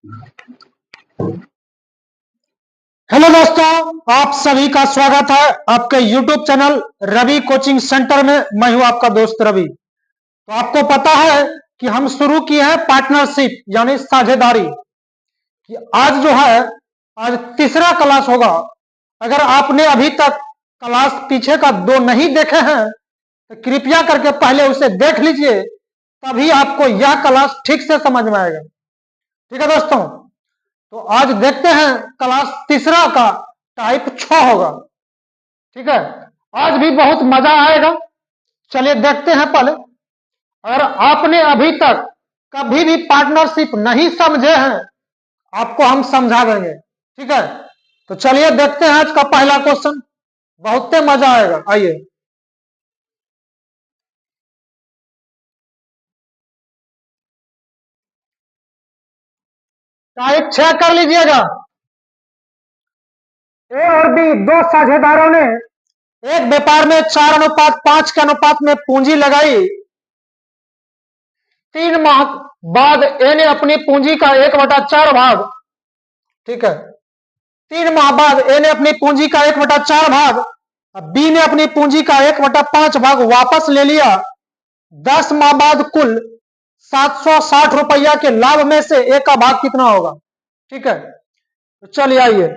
Hello दोस्तों, आप सभी का स्वागत है आपके YouTube channel Ravi coaching centre में। मैं हूं आपका दोस्त रवि। तो आपको पता है कि हम शुरू किए हैं पार्टनरशिप यानी साझेदारी कि आज जो है आज तीसरा क्लास होगा। अगर आपने अभी तक क्लास पीछे का 2 नहीं देखे हैं तो कृपया करके पहले उसे देख लीजिए, तभी आपको यह क्लास ठीक से समझ में आएगा। ठीक है दोस्तों, तो आज देखते हैं क्लास तीसरा का टाइप 6 होगा। ठीक है, आज भी बहुत मजा आएगा। चलिए देखते हैं। पहले अगर आपने अभी तक कभी भी पार्टनरशिप नहीं समझे हैं, आपको हम समझा देंगे। ठीक है, तो चलिए देखते हैं आज का पहला क्वेश्चन। बहुत मजा आएगा। आइए, टाइप 6 कर लीजिएगा। ए और बी दो साझेदारों ने एक व्यापार में 4:5 के अनुपात में पूंजी लगाई। 3 माह बाद ए ने अपनी पूंजी का 1/4 भाग, ठीक है, 3 माह बाद ए ने अपनी पूंजी का 1/4 भाग, बी ने अपनी पूंजी का 1/5 भाग वापस ले लिया। 10 माह बाद कुल 760 रुपया के लाभ में से ए का भाग कितना होगा? ठीक है, तो चलिए आइए,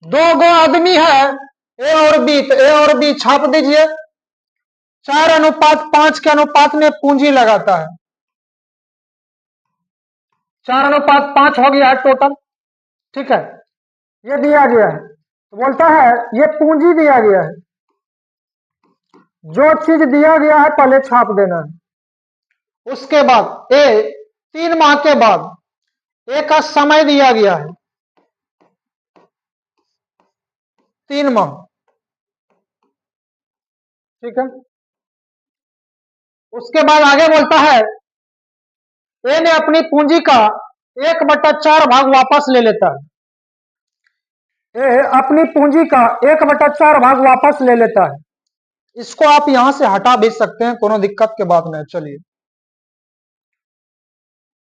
2 आदमी है ए और बी, तो ए और बी छाप दीजिए। 4:5 के अनुपात में पूंजी लगाता है। 4:5 हो गया है टोटल। ठीक है, ये दिया गया है तो बोलता है ये पूंजी दिया गया है। जो चीज दिया गया है पहले छाप देना है। उसके बाद ए 3 माह के बाद ए का समय दिया गया है 3 माह। ठीक है, उसके बाद आगे बोलता है ए ने अपनी पूंजी का 1/4 भाग वापस ले लेता है। ए अपनी पूंजी का 1/4 भाग वापस ले लेता है। इसको आप यहां से हटा भी सकते हैं, कोनो दिक्कत के बात नहीं। चलिए,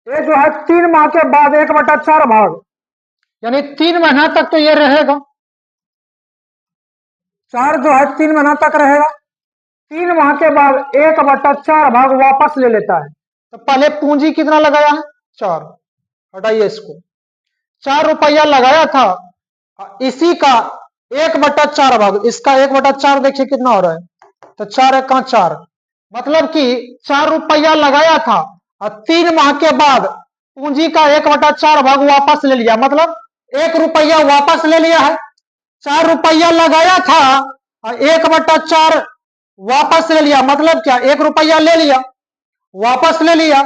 ये जो है 3 माह के बाद 1/4 भाग, यानी 3 महीना तक तो ये रहेगा। 4 जो है 3 महीना तक रहेगा। 3 माह के बाद 1/4 भाग वापस ले लेता है। तो पहले पूंजी कितना लगाया है? 4। हटाइए इसको। 4 रुपया लगाया था, इसी का 1/4 भाग, इसका 1/4 देखिए कितना हो रहा है। तो 4 × 4 मतलब कि 4 रुपया लगाया था और 3 माह के बाद पूंजी का 1/4 भाग वापस ले लिया, मतलब 1 रुपया वापस ले लिया है। 4 रुपया लगाया था और 1/4 वापस ले लिया, मतलब क्या? 1 रुपया ले लिया, वापस ले लिया।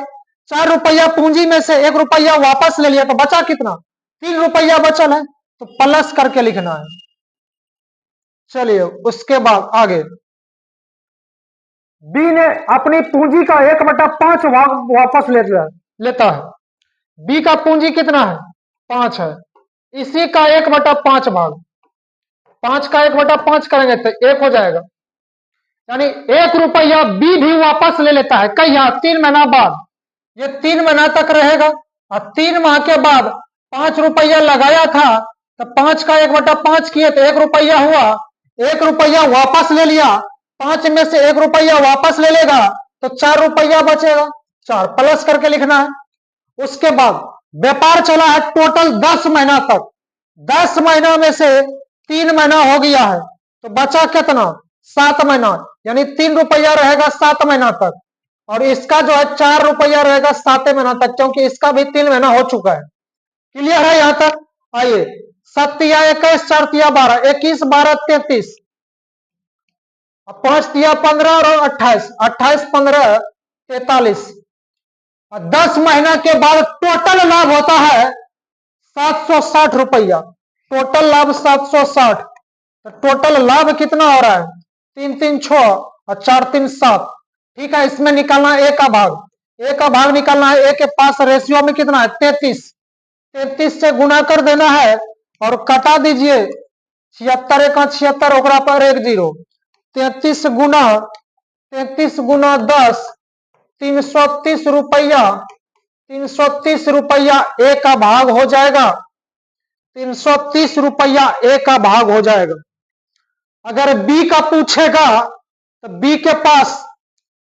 4 रुपया पूंजी में से 1 रुपया वापस ले लिया, तो बचा कितना? 3 रुपया बचल है, तो प्लस करके लिखना है। चलिए, उसके बाद आगे बी ने अपनी पूंजी का 1/5 भाग वापस लेता है। बी का पूंजी कितना है? 5 है। इसी का 1/5 भाग, 5 का 1/5 करेंगे तो 1 हो जाएगा। यानी 1 रुपया बी भी वापस ले लेता है। कहिया? 3 महीना बाद। ये 3 महीना तक रहेगा और 3 माह के बाद 5 रुपया लगाया था, तो 5 का 1/5 किए तो 1 रुपया हुआ। 1 रुपया वापस ले लिया, 5 में से 1 रुपया वापस ले लेगा तो 4 रुपया बचेगा। 4 प्लस करके लिखना है। उसके बाद व्यापार चला है टोटल 10 महीना तक। 10 महीना में से 3 महीना हो गया है, तो बचा कितना? 7 महीना, यानी 3 रुपया रहेगा 7 महीना तक, और इसका जो है 4 रुपया रहेगा 7 महीना तक, क्योंकि इसका भी 3 महीना हो चुका है। क्लियर है यहां तक? आइए, 7 × 21 4 × 12 21 12 33, 5 × 15 और 28 28 15 43। 10 महीना के बाद टोटल लाभ होता है 760 रुपया। टोटल लाभ 760। तो टोटल लाभ कितना हो रहा है? 3 3 6 और 4 3 7। ठीक है, इसमें निकालना है ए का भाग। ए का भाग निकालना है। ए के पास रेशियो में कितना है? 33। 33 से गुना कर देना है और कटा दीजिए। 76 × 76 ओकरा पर 1 0। 33 गुना 10 330 रुपया 330 रुपया ए का भाग हो जाएगा, 330 रुपया ए का भाग हो जाएगा। अगर बी का पूछेगा तो बी के पास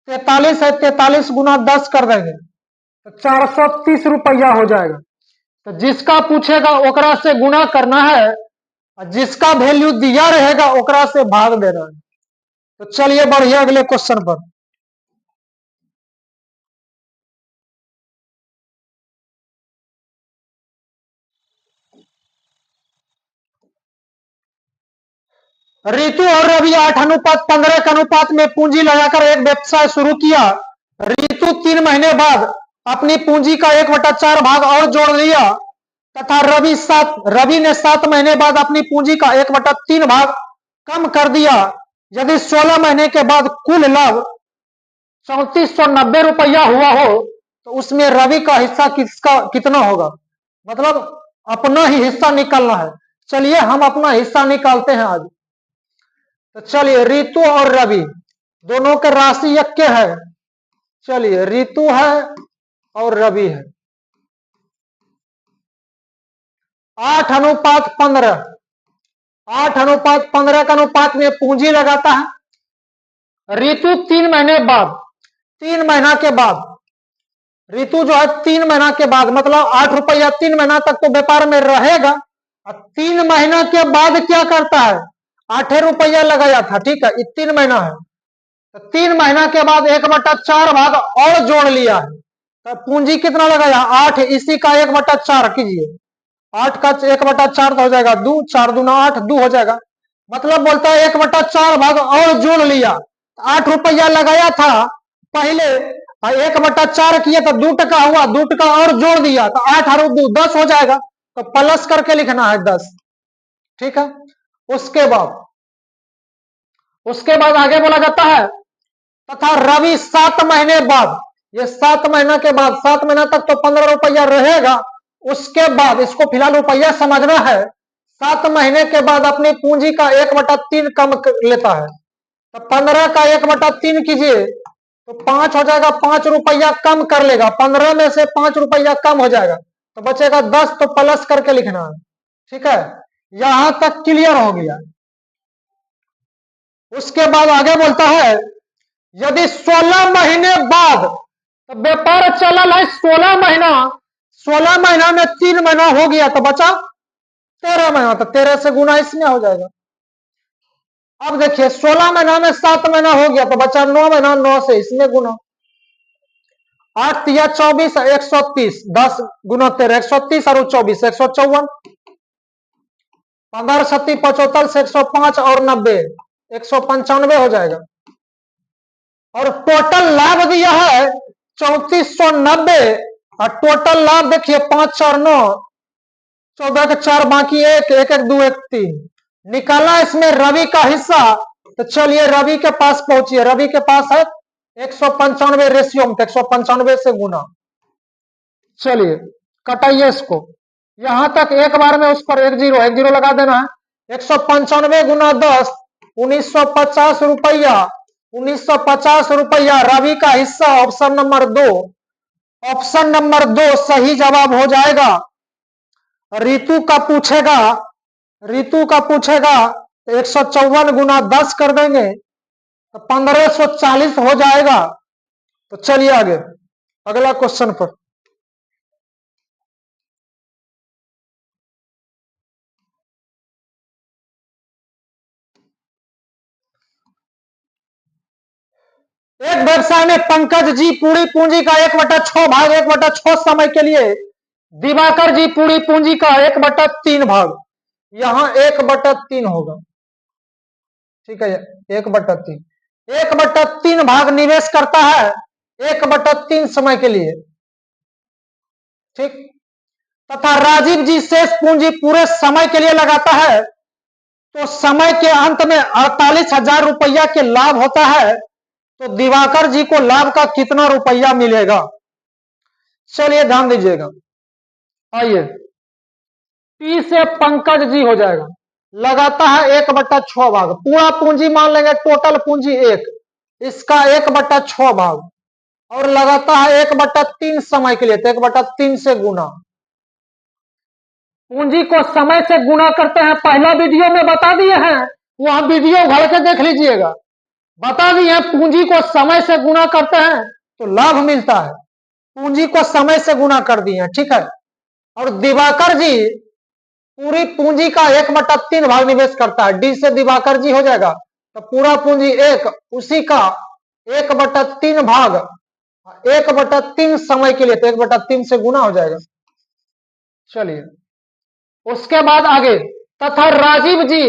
43 है, 43 गुना 10 कर देंगे तो 430 रुपया हो जाएगा। तो जिसका पूछेगा ओकरा से गुना करना है और जिसका वैल्यू दिया रहेगा ओकरा से भाग देना है। तो चलिए बढ़िया अगले क्वेश्चन पर। रितु और रवि 8:15 के अनुपात में पूंजी लगाकर एक व्यवसाय शुरू किया। रितु 3 महीने बाद अपनी पूंजी का 1/4 भाग और जोड़ लिया तथा रवि ने 7 महीने बाद अपनी पूंजी का 1/3 भाग कम कर दिया। यदि 16 महीने के बाद कुल लाभ 3490 रुपया हुआ हो तो उसमें रवि का हिस्सा कितना होगा? मतलब अपना ही हिस्सा निकालना है। चलिए हम अपना हिस्सा निकालते हैं आज। तो चलिए रितु और रवि दोनों के राशि एक के है। चलिए रितु है और रवि है। 8:15, 8:15 का अनुपात में पूंजी लगाता है। रितु 3 महीने बाद, 3 महीना के बाद, रितु जो है 3 महीना के बाद मतलब 8 रुपया 3 महीना तक तो व्यापार में रहेगा। और 3 महीना के बाद क्या करता है? 8 रुपया लगाया था, ठीक है, 3 महीना है तो 3 महीना के बाद 1/4 भाग और जोड़ लिया है। तो पूंजी कितना लगाया? 8, इसी का 1/4 कीजिए। 8 का 1/4 हो जाएगा 2, 4 दूना 8, 2 हो जाएगा। मतलब बोलता है 1/4 भाग और जोड़ लिया। 8 रुपया लगाया था पहले, 1/4 किए तो 2 टका हुआ, 2 टका और जोड़ दिया तो 8 और 2 10 हो जाएगा। तो प्लस करके लिखना है 10, ठीक है। उसके बाद आगे बोला जाता है तथा रवि 7 महीने बाद, ये 7 महीना के बाद, 7 महीना तक तो 15 रुपया रहेगा। उसके बाद इसको फिलहाल रुपया समझना है। 7 महीने के बाद अपनी पूंजी का 1/3 कम लेता है। तो 15 का 1/3 कीजिए तो 5 हो जाएगा, 5 रुपया कम कर लेगा। 15 में से 5 रुपया कम हो जाएगा तो बचेगा 10, तो प्लस करके लिखना है, ठीक है। यहां तक क्लियर हो गया। उसके बाद आगे बोलता है यदि 16 महीने बाद, तो व्यापार चल है 16 महीना, 16 महीना में 3 महीना हो गया तो बचा 13 महीना, तो 13 से गुना इसमें हो जाएगा। अब देखिए 16 महीना में 7 महीना हो गया तो बचा 9 महीना, 9 से इसमें गुना। 8 या 24, 130, 10 गुना 13, 130 और 24, 154, 15 37 75 से 105 और 90, 195 हो जाएगा। और टोटल लाभ दिया है 3490 और टोटल लाभ देखिए 5 4 9, 14 के 4 बाकी 1 1 1 2 1 3 निकाला इसमें रवि का हिस्सा। तो चलिए रवि के पास पहुंचिए। रवि के पास है 195 रेशियो में, 195 से गुना। चलिए कटाइए इसको, यहां तक एक बार में उस पर 1 0 लगा देना है। 195 गुना 10, 1950 रुपया, 1950 रुपया रवि का हिस्सा। ऑप्शन नंबर 2, ऑप्शन नंबर 2 सही जवाब हो जाएगा। रितु का पूछेगा, रितु का पूछेगा तो 154 गुना 10 कर देंगे तो 1540 हो जाएगा। तो चलिए आगे अगला क्वेश्चन पर। एक व्यवसाय में पंकज जी पूरी पूंजी का 1/6 भाग 1/6 समय के लिए, दिवाकर जी पूरी पूंजी का 1/3 भाग, यहां 1/3 होगा, ठीक है, 1/3, 1/3 भाग निवेश करता है 1/3 समय के लिए, ठीक। तथा राजीव जी शेष पूंजी पूरे समय के लिए लगाता है तो समय के अंत में 48,000 रुपया के लाभ होता है। तो दिवाकर जी को लाभ का कितना रुपया मिलेगा? चलिए ध्यान दीजिएगा। आइए पी से पंकज जी हो जाएगा, लगाता है 1/6 भाग, पूरा पूंजी मान लेंगे, टोटल पूंजी 1, इसका 1/6 भाग। और लगाता है 1/3 समय के लिए, तो 1/3 से गुना। पूंजी को समय से गुना करते हैं, पहला वीडियो में बता दिए हैं, वहां वीडियो भर के देख लीजिएगा, बता दिए पूंजी को समय से गुना करते हैं तो लाभ मिलता है। पूंजी को समय से गुना कर दिए, ठीक है। और दिवाकर जी पूरी पूंजी का 1/3 भाग निवेश करता है, डी से दिवाकर जी हो जाएगा, तो पूरा पूंजी एक, उसी का 1/3 भाग 1/3 समय के लिए, तो 1/3 से गुना हो जाएगा। चलिए उसके बाद आगे, तथा राजीव जी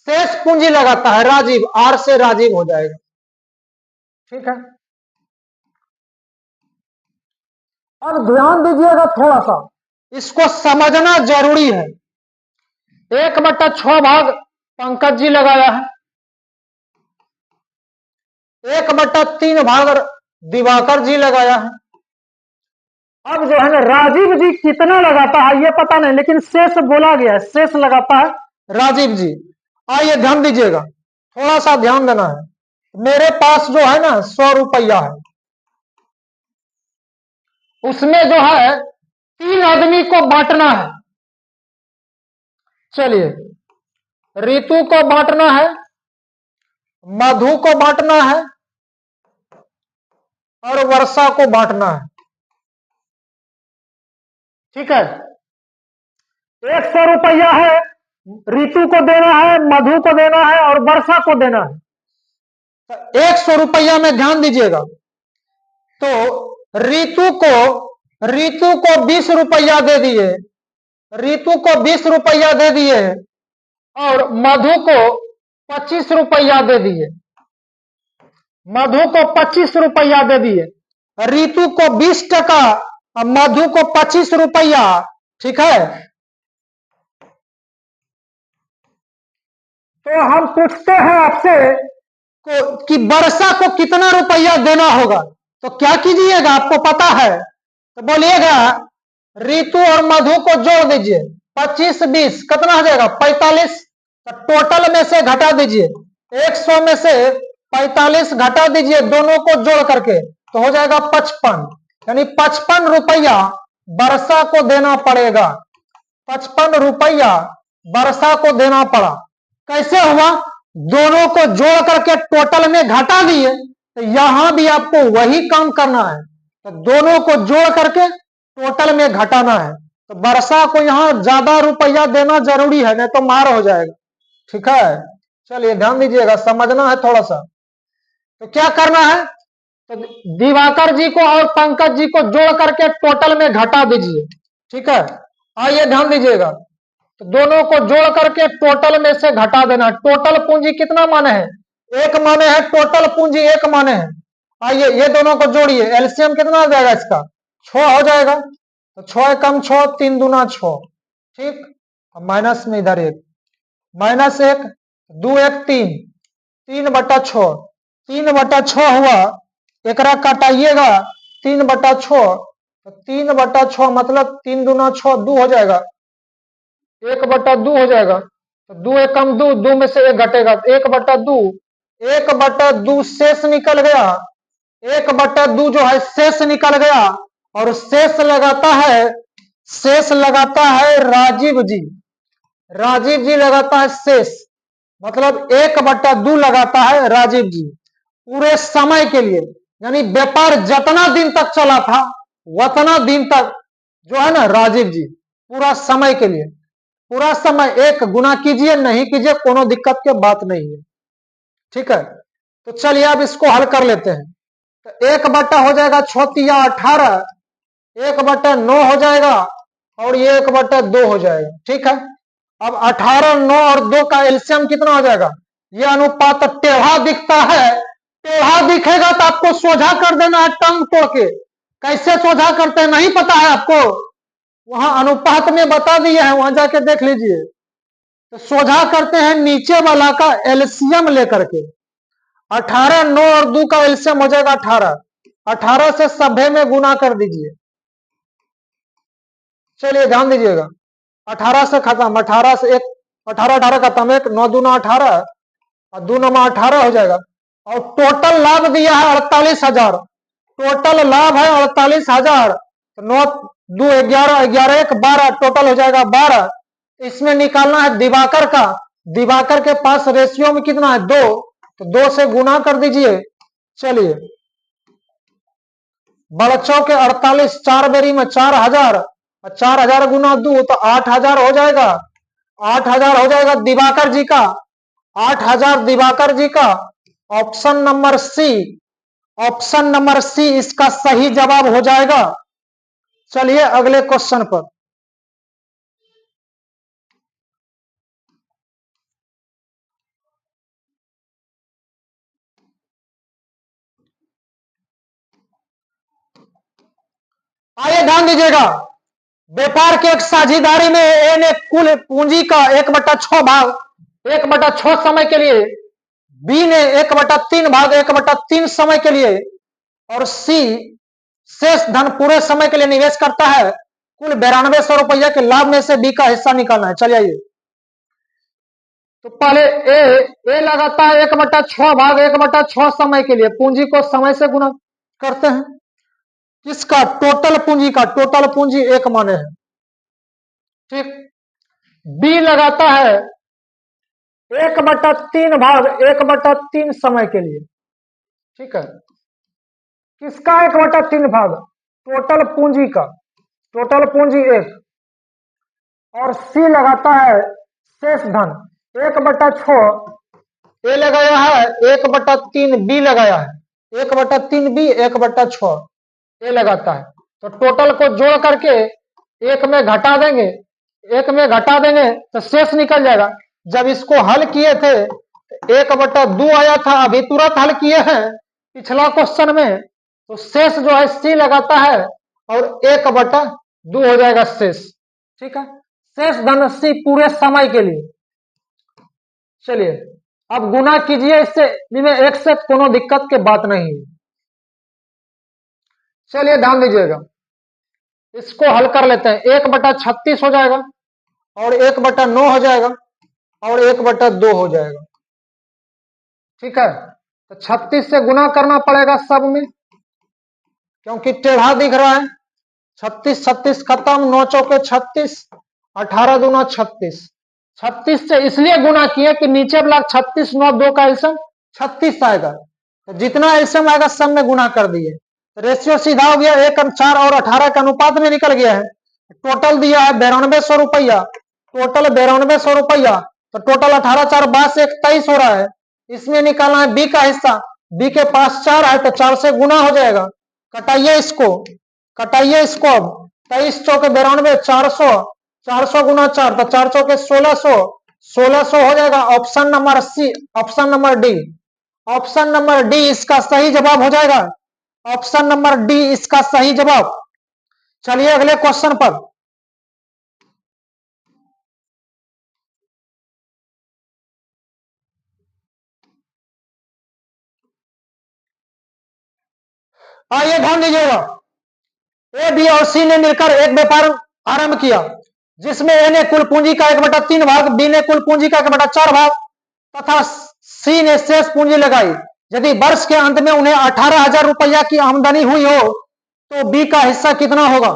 शेष पूंजी लगाता है, राजीव, आर से राजीव हो जाएगा, ठीक है। अब ध्यान दीजिएगा थोड़ा सा, इसको समझना जरूरी है। 1/6 भाग पंकज जी लगाया है, 1/3 भाग दिवाकर जी लगाया है। अब जो है ना राजीव जी कितना लगाता है ये पता नहीं, लेकिन शेष बोला गया है, शेष लगाता है राजीव जी। आइए ध्यान दीजिएगा, थोड़ा सा ध्यान देना है। मेरे पास जो है ना 100 रुपया है, उसमें जो है 3 आदमी को बांटना है। चलिए, ऋतु को बांटना है, मधु को बांटना है और वर्षा को बांटना है, ठीक है। 100 रुपया है, ऋतु को देना है, मधु को देना है और वर्षा को देना है। तो 100 रुपया में ध्यान दीजिएगा, तो ऋतु को 20 रुपया दे दिए, ऋतु को 20 रुपया दे दिए और मधु को 25 रुपया दे दिए, मधु को 25 रुपया दे दिए, ऋतु को 20 टका और मधु को 25 रुपया, ठीक है। तो हम पूछते हैं आपसे कि वर्षा को कितना रुपया देना होगा, तो क्या कीजिएगा, आपको पता है, तो बोलिएगा ऋतु और मधु को जोड़ दीजिए, 25 20 कितना हो जाएगा 45, तो टोटल में से घटा दीजिए, 100 में से 45 घटा दीजिए, दोनों को जोड़ करके तो हो जाएगा 55, यानी 55 रुपया वर्षा को देना पड़ेगा, 55 रुपया वर्षा को देना पड़ा। कैसे हुआ, दोनों को जोड़ करके टोटल में घटा दिए, तो यहां भी आपको वही काम करना है, तो दोनों को जोड़ करके टोटल में घटाना है। तो वर्षा को यहां ज्यादा रुपया देना जरूरी है, नहीं तो मार हो जाएगा, ठीक है। चलिए ध्यान दीजिएगा, समझना है थोड़ा सा। तो क्या करना है, तो दिवाकर जी को और पंकज जी को जोड़ करके टोटल में घटा दीजिए, ठीक है। आइए ध्यान दीजिएगा, तो दोनों को जोड़ करके टोटल में से घटा देना। टोटल पूंजी कितना माने हैं, 1 माने हैं, टोटल पूंजी 1 माने हैं। आइए ये दोनों को जोड़िए, एलसीएम कितना आ जाएगा इसका 6 हो जाएगा, तो 6 कम 6 3 दूना 6, ठीक। माइनस में इधर 1, -1 2 1 3, 3/6, 3/6 हुआ, एकरा कटाइएगा 3/6, तो 3/6 मतलब 3 दूना 6 2 हो जाएगा, 1/2 हो जाएगा, तो 2 1 कम 2, 2 में से 1 घटेगा, 1/2, 1/2 शेष निकल गया, 1/2 जो है शेष निकल गया, और शेष लगाता है राजीव जी, राजीव जी लगाता है शेष, मतलब 1/2 लगाता है राजीव जी पूरे समय के लिए, यानी व्यापार जितना दिन तक चला था उतना दिन तक जो है ना राजीव जी पूरा समय के लिए, पूरा समय 1 गुना कीजिए, नहीं कीजिए कोनो दिक्कत की बात नहीं है, ठीक है। तो चलिए अब इसको हल कर लेते हैं, तो 1 हो जाएगा 6 या 18, 1/9 हो जाएगा और ये 1/2 हो जाएगा, ठीक है। अब 18 9 और 2 का एलसीएम कितना हो जाएगा, ये अनुपात टेढ़ा दिखता है, टेढ़ा दिखेगा तो आपको सोझा कर देना है टांग तोड़ के। कैसे सोझा करते हैं नहीं पता है आपको, वहां अनुपात में बता दिए हैं, वहां जाके देख लीजिए। तो सोझा करते हैं नीचे वाला का एलसीएम लेकर के, 18 9 और 2 का एलसीएम हो जाएगा 18, 18 से सभ्य में गुना कर दीजिए। चलिए ध्यान दीजिएगा, 18 से खत्म, 18 से 1, 18 18 खत्म, 1 9 दूना 18 और 2 9 18 हो जाएगा, और टोटल लाभ दिया है 48,000, टोटल लाभ है 48,000, तो 9 2 11 11 1 12, टोटल हो जाएगा 12। इसमें निकालना है दिवाकर का। दिवाकर के पास रेशियो में कितना है 2, तो 2 से गुना कर दीजिए। चलिए, बड़चौ के 48, 4 बेरी में 4000, 4000 गुना 2 तो 8000 हो जाएगा। 8000 हो जाएगा दिवाकर जी का, 8000 दिवाकर जी का। Option number C, option number C इसका सही जवाब हो जाएगा। चलिए अगले क्वेश्चन पर। आइए ध्यान दीजिएगा, व्यापार के एक साझेदारी में ए ने कुल पूंजी का 1/6 भाग 1/6 समय के लिए, बी ने 1/3 भाग 1/3 समय के लिए, और सी शेष धन पूरे समय के लिए निवेश करता है। कुल 9200 रुपया के लाभ में से बी का हिस्सा निकालना है। चलिए आइए, तो पहले ए लगाता है 1/6 भाग 1/6 समय के लिए, पूंजी को समय से गुना करते हैं। किसका? टोटल पूंजी का। टोटल पूंजी 1 माने है, ठीक। बी लगाता है 1/3 भाग 1/3 समय के लिए, ठीक है। किसका 1/3 भाग? टोटल पूंजी का। टोटल पूंजी 1। और सी लगाता है शेष धन 1/6, ए लगाया है 1/3, बी लगाया है 1/3, बी 1/6 ए लगाता है। तो टोटल को जोड़ करके 1 में घटा देंगे, 1 में घटा देंगे तो शेष निकल जाएगा। जब इसको हल किए थे 1/2 आया था, अभी तुरंत हल किए हैं पिछला क्वेश्चन में, तो शेष जो है सी लगाता है और 1/2 हो जाएगा शेष, ठीक है। शेष धन सी पूरे समय के लिए। चलिए अब गुना कीजिए इससे, में 1 से कोनो दिक्कत के बात नहीं है। चलिए ध्यान दीजिएगा, इसको हल कर लेते हैं। 1/36 हो जाएगा और 1/9 हो जाएगा और 1/2 हो जाएगा, ठीक है। तो 36 से गुना करना पड़ेगा सब में, क्योंकि टेढ़ा दिख रहा है। 36 36 खत्म, 9 चौके 36, 18 दूना 36। 36 से इसलिए गुना किए कि नीचे वाला 36 9 2 का एल्सियम 36 आएगा, तो जितना एल्सियम आएगा सब में गुना कर दिए। रेशियो सीधा हो गया, 1 4 और 18 के अनुपात में निकल गया है। टोटल दिया है 9200 रुपया, टोटल 9200 रुपया, तो टोटल 18 4 22 1 23 हो रहा है। इसमें निकालना है बी का हिस्सा। बी के पास 4 है तो 4 से गुना हो जाएगा। कटाइए इसको, कटाइए इसको। अब 23 चौके 92, 400, 400 गुना 4 तो 4 चौके 1600, 1600 हो जाएगा। Option number C, option number D, option number D इसका सही जवाब हो जाएगा। ऑप्शन नंबर डी इसका सही जवाब। चलिए अगले क्वेश्चन पर। आइए ध्यान दीजिएगा, ए बी और सी ने मिलकर एक व्यापार आरंभ किया, जिसमें ए ने कुल पूंजी का 1/3 भाग, बी ने कुल पूंजी का 1/4 भाग तथा सी ने शेष पूंजी लगाई। यदि वर्ष के अंत में उन्हें 18,000 रुपया की आमदनी हुई हो तो बी का हिस्सा कितना होगा?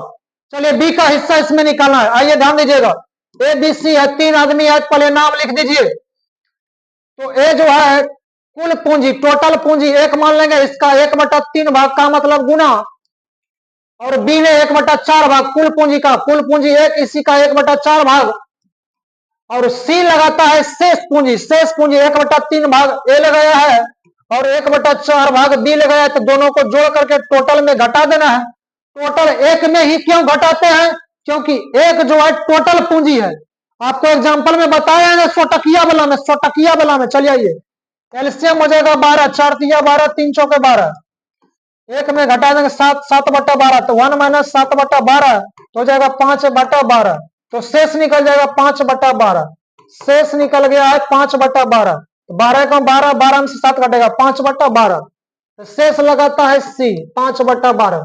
चलिए बी का हिस्सा इसमें निकालना है। आइए ध्यान दीजिएगा, ए बी सी है, 3 आदमी है, पहले नाम लिख दीजिए। तो ए जो है कुल पूंजी, टोटल पूंजी 1 मान लेंगे, इसका 1/3 भाग का मतलब गुना, और बी ने 1/4 भाग कुल पूंजी का, कुल पूंजी 1, इसी का 1/4 भाग, और सी लगाता है शेष पूंजी, शेष पूंजी 1/3 भाग ए लगाया है और 1/4 भाग बी लगाया है। तो दोनों को जोड़ करके टोटल में घटा देना है। टोटल 1 में ही क्यों घटाते हैं? क्योंकि 1 जो है टोटल पूंजी है। आपको एग्जांपल में बताया है ना, 100 टकिया वाला में, 100 टकिया वाला में। चलिए आइए, एलसीएम हो जाएगा 12, 4 तिया 12, 3 चौके 12, 1 में घटा देंगे 7, 7/12, तो 1 - 7/12 तो हो जाएगा 5/12, तो शेष निकल जाएगा 5/12। शेष निकल गया है 5/12, 12 का 12, 12 में से 7 कटेगा 5/12, तो शेष लगाता है सी 5/12,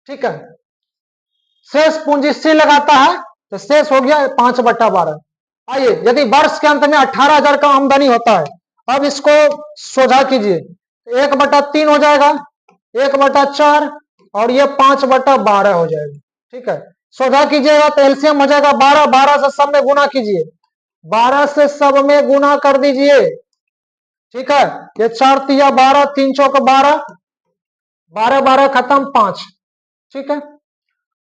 ठीक है। शेष पूंजी सी लगाता है तो शेष हो गया 5/12। आइए, यदि वर्ष के अंत में 18,000 का आमदनी होता है, अब इसको सोझा कीजिए, 1/3 हो जाएगा, 1/4 और ये 5/12 हो जाएगा। ठीक है, सोधा कीजिएगा तो एलसीएम हो जाएगा 12। 12 से सब में गुना कीजिए, 12 से सब में गुना कर दीजिए। ठीक है, ये 4 तिया 12, 3 चौक 12, 12 12 खत्म 5। ठीक है,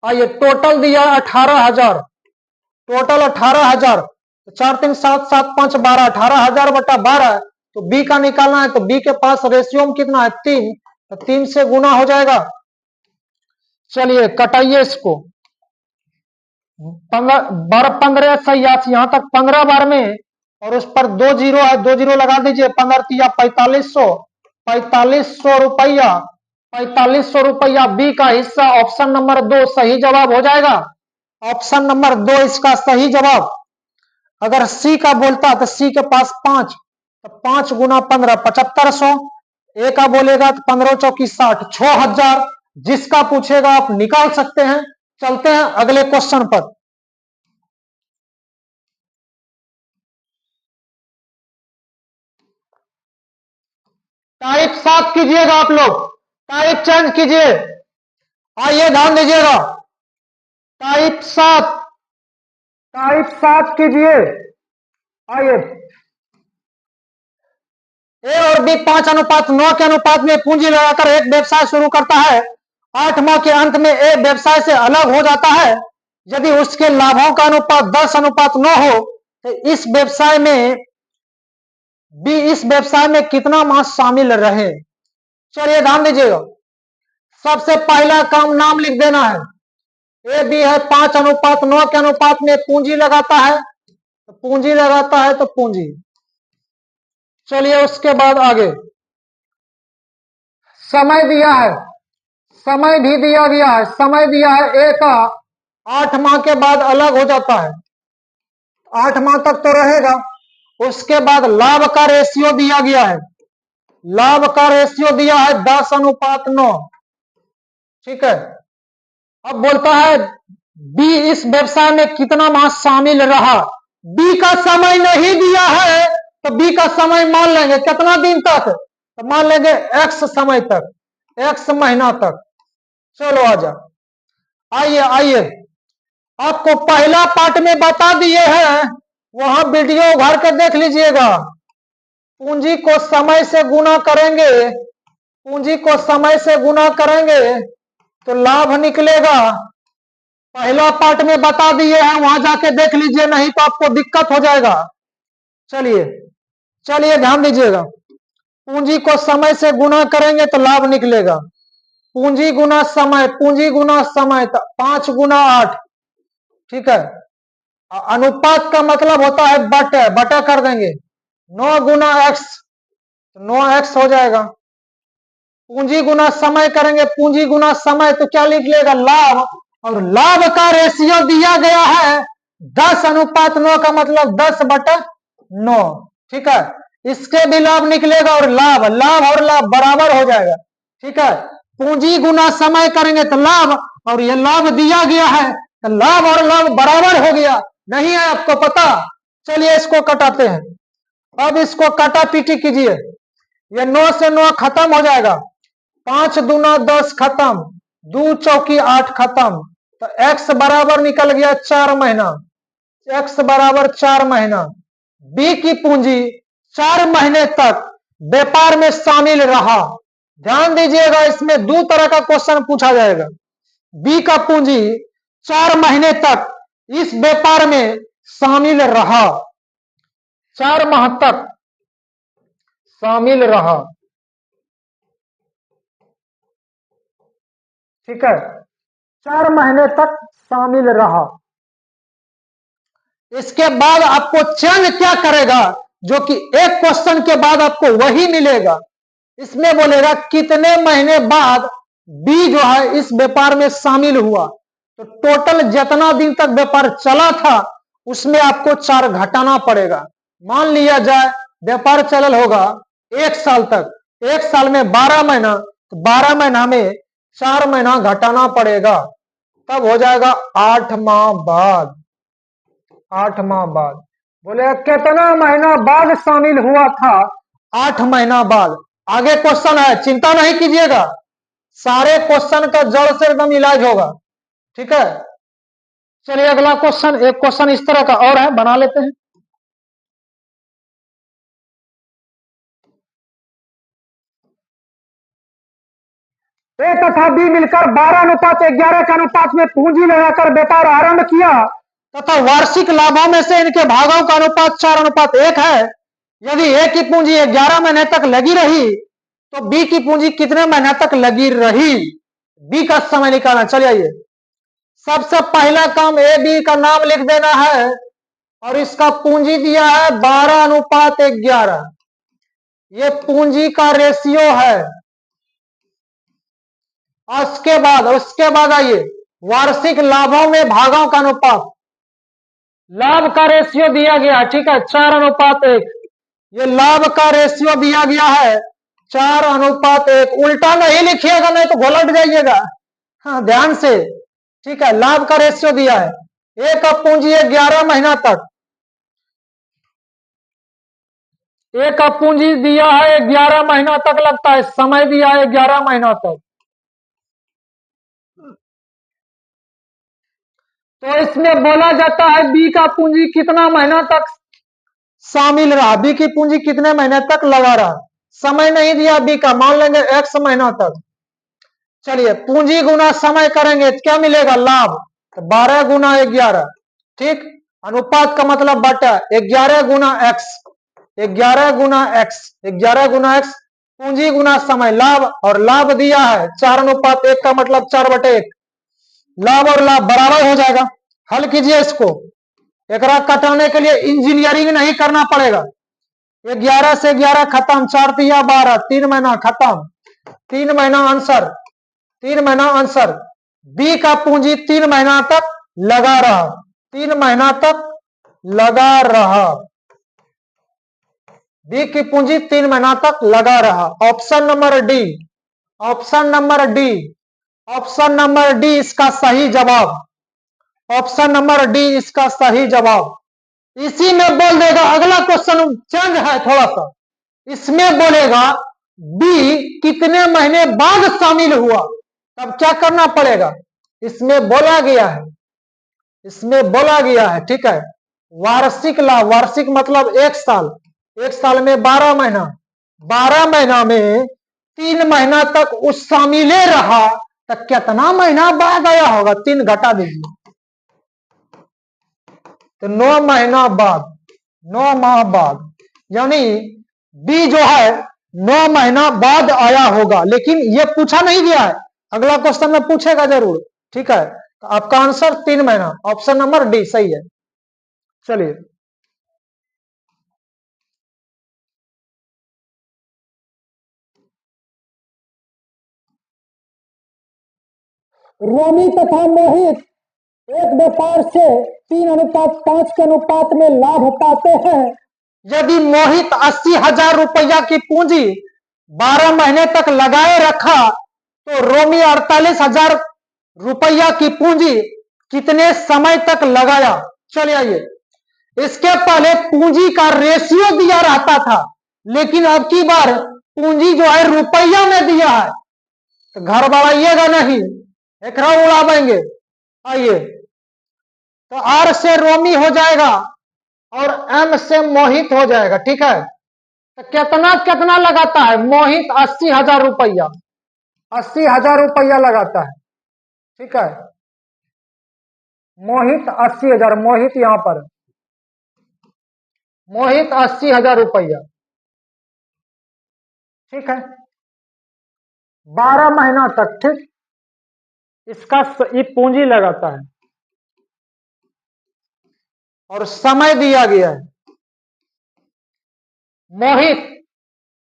आइए टोटल दिया 18,000, टोटल 18,000। 4 3 7 7 5 12, 18,000/12। तो बी का निकालना है, तो बी के पास रेशियो में कितना है 3, तो 3 से गुना हो जाएगा। चलिए कटाइए इसको, 15 12 15 88, यहाँ तक 15 बार में, और उस पर 2 जीरो है, 2 जीरो लगा दीजिए। 15 तिया 4500, 4500 रुपया, 4500 रुपया बी का हिस्सा। ऑप्शन नंबर 2 सही जवाब हो जाएगा। ऑप्शन नंबर 2 इसका सही जवाब। अगर सी का बोलता तो सी के पास 5, तो 5 गुना 15 7500। ए का बोलेगा तो 15 चौकी 60, 6000। जिसका पूछेगा आप निकाल सकते हैं। चलते हैं अगले क्वेश्चन पर। टाइप 7 कीजिएगा आप लोग, टाइप चेंज कीजिए। आइए ध्यान दीजिएगा, टाइप 7, टाइप 7 कीजिए। आइए, ए और बी 5:9 के अनुपात में पूंजी लगाकर एक व्यवसाय शुरू करता है। 8 माह के अंत में ए व्यवसाय से अलग हो जाता है। यदि उसके लाभों का अनुपात 10:9 हो तो इस व्यवसाय में बी इस व्यवसाय में कितना माह शामिल रहे। चलिए ध्यान दीजिएगा, सबसे पहला काम नाम लिख देना है। ए बी है 5:9 के अनुपात में पूंजी लगाता है, तो पूंजी लगाता है तो पूंजी। चलिए उसके बाद आगे समय दिया है, समय भी दिया गया है। समय दिया है ए का 8 माह के बाद अलग हो जाता है, 8 माह तक तो रहेगा। उसके बाद लाभ का रेशियो दिया गया है, लाभ का रेशियो दिया है 10:9। ठीक है, अब बोलता है बी इस व्यवसाय में कितना माह शामिल रहा। बी का समय नहीं दिया है, तो बी का समय मान लेंगे कितना दिन तक, तो मान लेंगे एक्स समय तक, एक्स महीना तक। चलो आजा, आइए आइए, आपको पहला पार्ट में बता दिए हैं, वहां वीडियो भर के देख लीजिएगा। पूंजी को समय से गुना करेंगे, पूंजी को समय से गुना करेंगे तो लाभ निकलेगा। पहला पार्ट में बता दिए हैं, वहां जाके देख लीजिए, नहीं तो आपको दिक्कत हो जाएगा। चलिए चलिए ध्यान दीजिएगा, पूंजी को समय से गुना करेंगे तो लाभ निकलेगा। पूंजी गुना समय, पूंजी गुना समय, तो 5 गुना 8। ठीक है, अनुपात का मतलब होता है बटे, बटा कर देंगे। 9 गुना एक्स, 9x हो जाएगा। पूंजी गुना समय करेंगे, पूंजी गुना समय, तो क्या निकलेगा लाभ। और लाभ का रेशियो दिया गया है 10:9 का मतलब 10/9। ठीक है, इसके भी लाभ निकलेगा और लाभ, लाभ और लाभ बराबर हो जाएगा। ठीक है, पूंजी गुना समय करेंगे तो लाभ, और ये लाभ दिया गया है तो लाभ और लाभ बराबर हो गया। नहीं है आपको पता, चलिए इसको कटाते हैं। अब इसको काटा पीटी कीजिए, ये 9 से 9 खत्म हो जाएगा, 5 दूना 10 खत्म, 2 चौकी 8 खत्म, तो x बराबर निकल गया 4 महीना, x बराबर 4 महीना। बी की पूंजी 4 महीने तक व्यापार में शामिल रहा। ध्यान दीजिएगा, इसमें 2 तरह का क्वेश्चन पूछा जाएगा। बी का पूंजी 4 महीने तक इस व्यापार में शामिल रहा, 4 माह तक शामिल रहा। ठीक है, 4 महीने तक शामिल रहा। इसके बाद आपको चेंज क्या करेगा, जो कि एक क्वेश्चन के बाद आपको वही मिलेगा। इसमें बोलेगा कितने महीने बाद बी जो है इस व्यापार में शामिल हुआ, तो टोटल जितना दिन तक व्यापार चला था उसमें आपको 4 घटाना पड़ेगा। मान लिया जाए व्यापार चलल होगा 1 साल तक, 1 साल में 12 महीना, तो 12 महीना में 4 महीना घटाना पड़ेगा, तब हो जाएगा 8 माह बाद। 8 माह बाद बोले कितना महीना बाद शामिल हुआ था, 8 महीना बाद। आगे क्वेश्चन है, चिंता नहीं कीजिएगा, सारे क्वेश्चन का जड़ से एकदम इलाज होगा। ठीक है, चलिए अगला क्वेश्चन, एक क्वेश्चन इस तरह का और है, बना लेते हैं। ए तथा बी मिलकर 12:11 के अनुपात में पूंजी लगाकर व्यापार आरंभ किया तथा वार्षिक लाभों में से इनके भागों का अनुपात 4:1 है। यदि ए की पूंजी 11 महीने तक लगी रही तो बी की पूंजी कितने महीने तक लगी रही, बी का समय निकालना। चलिए आइए, सबसे पहला काम ए बी का नाम लिख देना है और इसका पूंजी दिया है 12:11। ये पूंजी का रेशियो है। उसके बाद आइए, वार्षिक लाभों में भागों का अनुपात, लाभ का रेशियो दिया गया, ठीक है, 4:1। ये लाभ का रेशियो दिया गया है 4:1। उल्टा नहीं लिखिएगा, नहीं तो घोलट जाइएगा। हाँ, ध्यान से, ठीक है। लाभ का रेशियो दिया है, ए का पूंजी है 11 महीना तक, ए का पूंजी दिया है 11 महीना तक लगता है, समय दिया है 11 महीना तक। तो इसमें बोला जाता है बी का पूंजी कितना महीना तक शामिल रहा, बी की पूंजी कितने महीने तक लगा रहा। समय नहीं दिया बी का, मान लेंगे x महीना तक। चलिए, पूंजी गुना समय करेंगे तो क्या मिलेगा, लाभ। 12 गुना 11, ठीक। अनुपात का मतलब बटा 11 गुना x, 11 गुना x, 11 गुना x, पूंजी गुना समय, लाभ। और लाभ दिया है 4:1 का मतलब 4/1। लाभ और लाभ बराबर हो जाएगा। हल कीजिए इसको। एकरा कटाने के लिए इंजीनियरिंग नहीं करना पड़ेगा। 11 से 11 खत्म, 4 तिया 12, 3 महीना खत्म, 3 महीना आंसर, 3 महीना आंसर। बी का पूंजी 3 महीना तक लगा रहा, 3 महीना तक लगा रहा, बी की पूंजी 3 महीना तक लगा रहा। Option number D, option number D, option number D इसका सही जवाब, ऑप्शन नंबर डी इसका सही जवाब। इसी में बोल देगा, अगला क्वेश्चन चेंज है थोड़ा सा, इसमें बोलेगा बी कितने महीने बाद शामिल हुआ, तब क्या करना पड़ेगा। इसमें बोला गया है, इसमें बोला गया है, ठीक है, वार्षिक लाभ, वार्षिक मतलब 1 साल, 1 साल में 12 महीना, 12 महीना में 3 महीना तक उस शामिले रहा, तो कितना महीना बाद आया होगा, 3 घटा दीजिए तो 9 महीना बाद, 9 माह बाद, यानी बी जो है 9 महीना बाद आया होगा। लेकिन ये पूछा नहीं गया है, अगला क्वेश्चन में पूछेगा जरूर, ठीक है। तो आपका आंसर 3 महीना, ऑप्शन नंबर डी सही है। चलिए, रोमी तथा मोहित एक व्यापार से 3:5 के अनुपात में लाभ पाते हैं। यदि मोहित 80,000 रुपया की पूंजी 12 महीने तक लगाए रखा तो रोमी 48,000 रुपया की पूंजी कितने समय तक लगाया। चलिए आइए, इसके पहले पूंजी का रेशियो दिया रहता था, लेकिन अब की बार पूंजी जो है रुपया में दिया है, तो घर बढ़ाइएगा नहीं, एकरा उड़ावेंगे। आइए, तो आर से रोमी हो जाएगा और एम से मोहित हो जाएगा, ठीक है। तो कितना कितना लगाता है मोहित, 80,000 रुपया, 80,000 रुपया लगाता है, ठीक है। मोहित 80,000, मोहित यहां पर मोहित 80,000 रुपया, ठीक है, 12 महीना तक, ठीक। इसका ये पूंजी लगाता है और समय दिया गया है। मोहित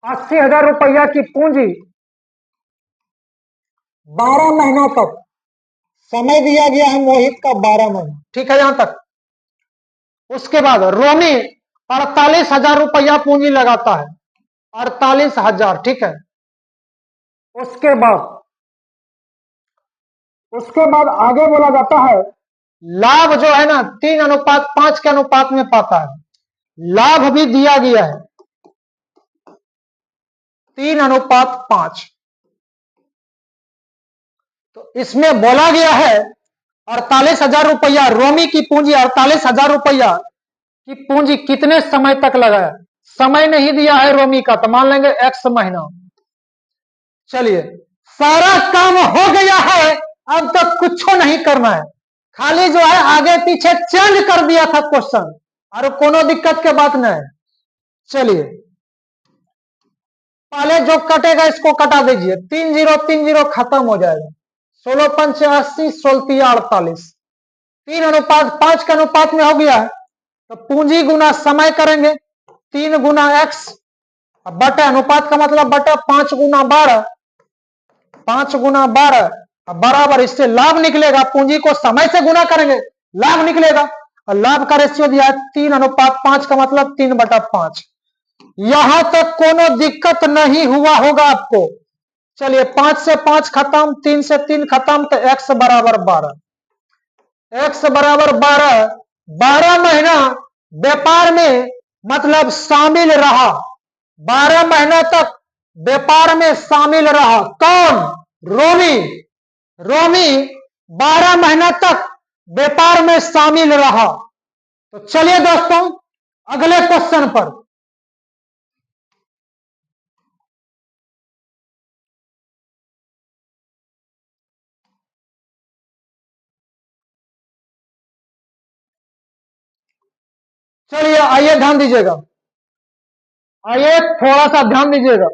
80,000 रुपया की पूंजी 12 महीना तक, समय दिया गया है मोहित का 12 महीना, ठीक है यहां तक। उसके बाद रोमी 48,000 रुपया पूंजी लगाता है, 48,000, ठीक है। उसके बाद आगे बोला जाता है लाभ जो है ना 3:5 के अनुपात में पाता है, लाभ भी दिया गया है 3:5। इसमें बोला गया है 48,000 रुपया, रोमी की पूंजी 48,000 रुपया की पूंजी कितने समय तक लगाया। समय नहीं दिया है रोमी का, तो मान लेंगे x महीना। चलिए, सारा काम हो गया है, अब तक कुछ नहीं करना है, खाली जो है आगे पीछे चेंज कर दिया था क्वेश्चन, और कोनो दिक्कत के बात नहीं। चलिए, पहले जो कटेगा इसको कटा दीजिए, 3 0 3 0 खत्म हो जाएगा। 16 पंच 80, 16 48, 3:5 के अनुपात में हो गया है। तो पूंजी गुना समय करेंगे, 3 गुना x बटे अनुपात का मतलब बटे 5 गुना 12, 5 गुना 12 बराबर, इससे लाभ निकलेगा। पूंजी को समय से गुना करेंगे, लाभ निकलेगा, और लाभ का रेशियो दिया है 3:5 का मतलब 3/5। यहां तक कोनो दिक्कत नहीं हुआ होगा आपको। चलिए, 5 से 5 खत्म, 3 से 3 खत्म, तो x बराबर 12, x बराबर 12। 12 महीना व्यापार में मतलब शामिल रहा, 12 महीना तक व्यापार में शामिल रहा। कौन? रोमी। रोमी 12 महीना तक व्यापार में शामिल रहा। तो चलिए दोस्तों, अगले क्वेश्चन पर। चलिए, आइए ध्यान दीजिएगा, आइए थोड़ा सा ध्यान दीजिएगा।